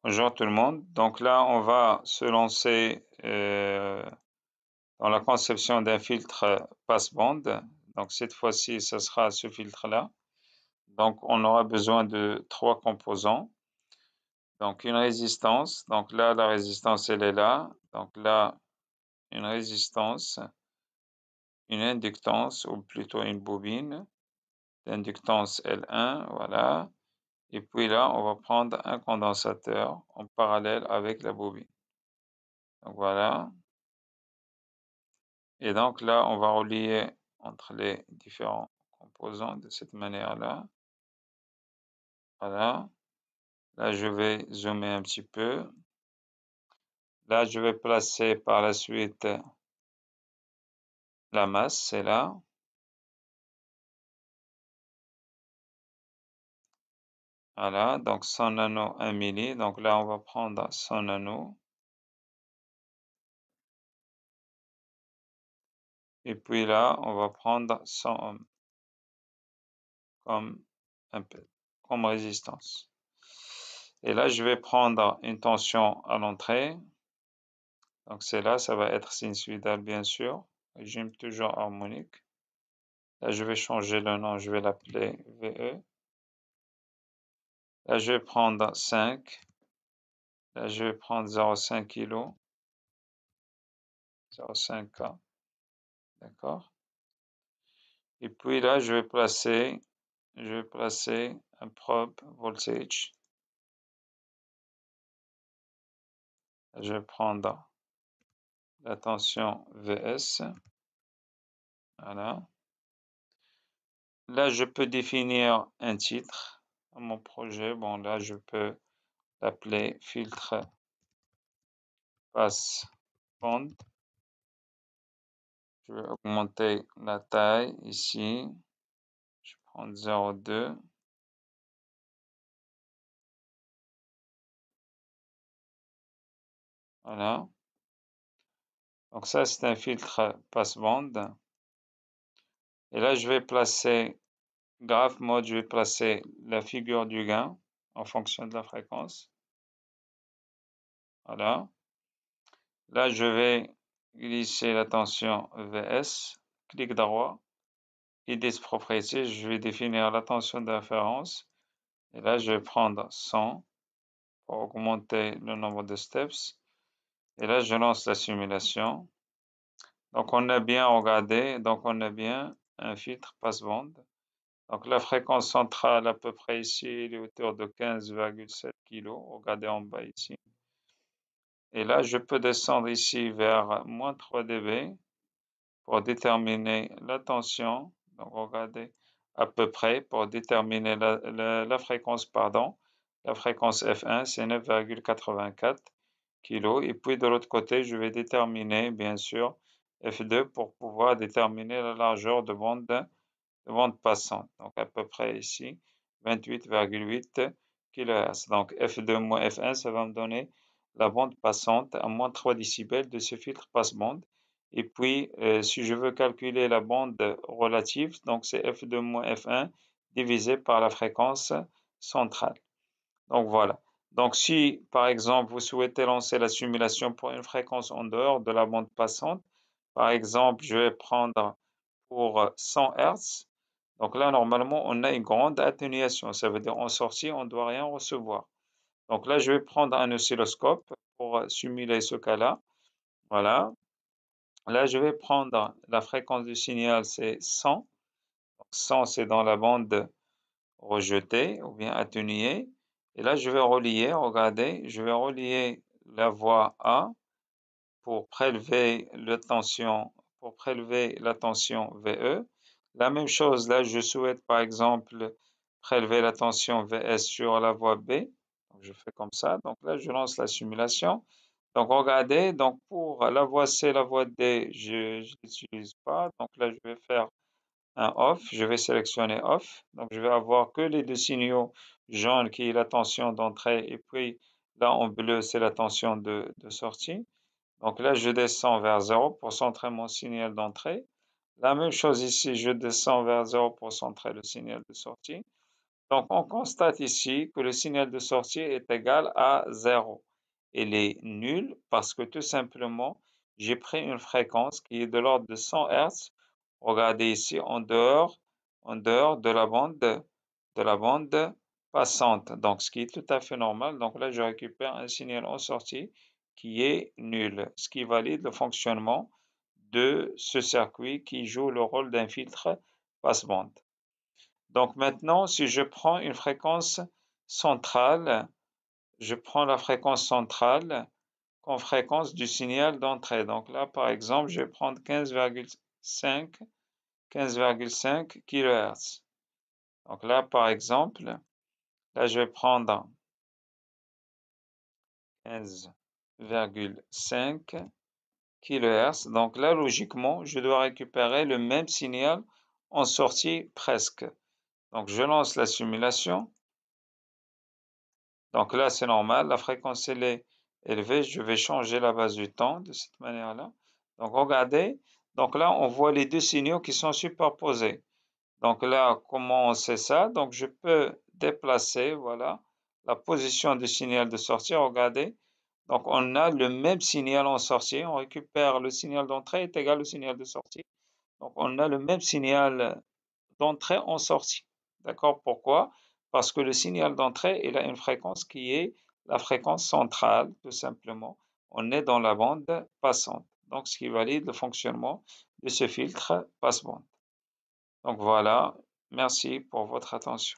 Bonjour tout le monde. Donc là, on va se lancer dans la conception d'un filtre passe-bande. Donc cette fois-ci, ce sera ce filtre-là. Donc on aura besoin de 3 composants. Donc une résistance. Donc là, la résistance, elle est là. Donc là, une résistance, une inductance, ou plutôt une bobine d'inductance L1, voilà. Et puis là, on va prendre un condensateur en parallèle avec la bobine. Donc voilà. Et donc là, on va relier entre les différents composants de cette manière-là. Voilà. Là, je vais zoomer un petit peu. Là, je vais placer par la suite la masse, c'est là. Voilà, donc 100 nano 1 milli. Donc là, on va prendre 100 nano. Et puis là, on va prendre 100 ohms comme résistance. Et là, je vais prendre une tension à l'entrée. Donc c'est là, ça va être sinusoïdal bien sûr. Régime toujours harmonique. Là, je vais changer le nom, je vais l'appeler VE. Là, je vais prendre 5. Là, je vais prendre 0,5 kg. 0,5 K. D'accord? Et puis là, je vais placer un probe voltage. Là, je vais prendre la tension VS. Voilà. Là, je peux définir un titre à mon projet. Bon, là, je peux l'appeler filtre passe bande. Je vais augmenter la taille ici. Je vais prendre 0,2. Voilà. Donc ça, c'est un filtre passe-bande. Et là, je vais placer graph mode, je vais placer la figure du gain en fonction de la fréquence. Voilà. Là, je vais glisser la tension VS, clic droit, IDS propriété, je vais définir la tension de référence. Et là, je vais prendre 100 pour augmenter le nombre de steps. Et là, je lance la simulation. Donc, on a bien regardé, donc on a bien un filtre passe-bande. Donc, la fréquence centrale à peu près ici, elle est autour de 15,7 kg. Regardez en bas ici. Et là, je peux descendre ici vers moins 3 dB pour déterminer la tension. Donc, regardez à peu près pour déterminer la fréquence, pardon. La fréquence F1, c'est 9,84 kg. Et puis, de l'autre côté, je vais déterminer, bien sûr, F2 pour pouvoir déterminer la largeur de bande passante. Donc, à peu près ici, 28,8 kHz. Donc, F2 moins F1, ça va me donner la bande passante à moins 3 décibels de ce filtre passe-bande. Et puis, si je veux calculer la bande relative, donc c'est F2 moins F1 divisé par la fréquence centrale. Donc, voilà. Donc, si, par exemple, vous souhaitez lancer la simulation pour une fréquence en dehors de la bande passante, par exemple, je vais prendre pour 100 Hz. Donc là, normalement, on a une grande atténuation. Ça veut dire en sortie, on ne doit rien recevoir. Donc là, je vais prendre un oscilloscope pour simuler ce cas-là. Voilà. Là, je vais prendre la fréquence du signal, c'est 100. 100, c'est dans la bande rejetée ou bien atténuée. Et là, je vais relier, regardez, je vais relier la voie A pour prélever la tension VE. La même chose, là, je souhaite par exemple prélever la tension VS sur la voie B. Donc, je fais comme ça. Donc là, je lance la simulation. Donc regardez, donc pour la voie C, la voie D, je ne l'utilise pas. Donc là, je vais faire un off. Je vais sélectionner off. Donc je vais avoir que les deux signaux jaunes qui est la tension d'entrée et puis là en bleu, c'est la tension de sortie. Donc là, je descends vers 0 pour centrer mon signal d'entrée. La même chose ici, je descends vers 0 pour centrer le signal de sortie. Donc, on constate ici que le signal de sortie est égal à 0. Il est nul parce que tout simplement, j'ai pris une fréquence qui est de l'ordre de 100 Hz. Regardez ici, en dehors de la bande passante. Donc, ce qui est tout à fait normal. Donc là, je récupère un signal en sortie qui est nul, ce qui valide le fonctionnement de ce circuit qui joue le rôle d'un filtre passe-bande. Donc maintenant, si je prends une fréquence centrale, je prends la fréquence centrale comme fréquence du signal d'entrée. Donc là, par exemple, je vais prendre 15,5 kHz. Donc là, par exemple, là, je vais prendre 15,5 kHz. Donc là, logiquement, je dois récupérer le même signal en sortie presque. Donc je lance la simulation. Donc là, c'est normal, la fréquence elle est élevée, je vais changer la base du temps de cette manière-là. Donc regardez, donc là, on voit les deux signaux qui sont superposés. Donc là, comment on sait ça? Donc je peux déplacer, voilà, la position du signal de sortie, regardez. Donc on a le même signal en sortie, on récupère le signal d'entrée est égal au signal de sortie. Donc on a le même signal d'entrée en sortie. D'accord? Pourquoi? Parce que le signal d'entrée, il a une fréquence qui est la fréquence centrale, tout simplement. On est dans la bande passante. Donc, ce qui valide le fonctionnement de ce filtre passe-bande. Donc voilà, merci pour votre attention.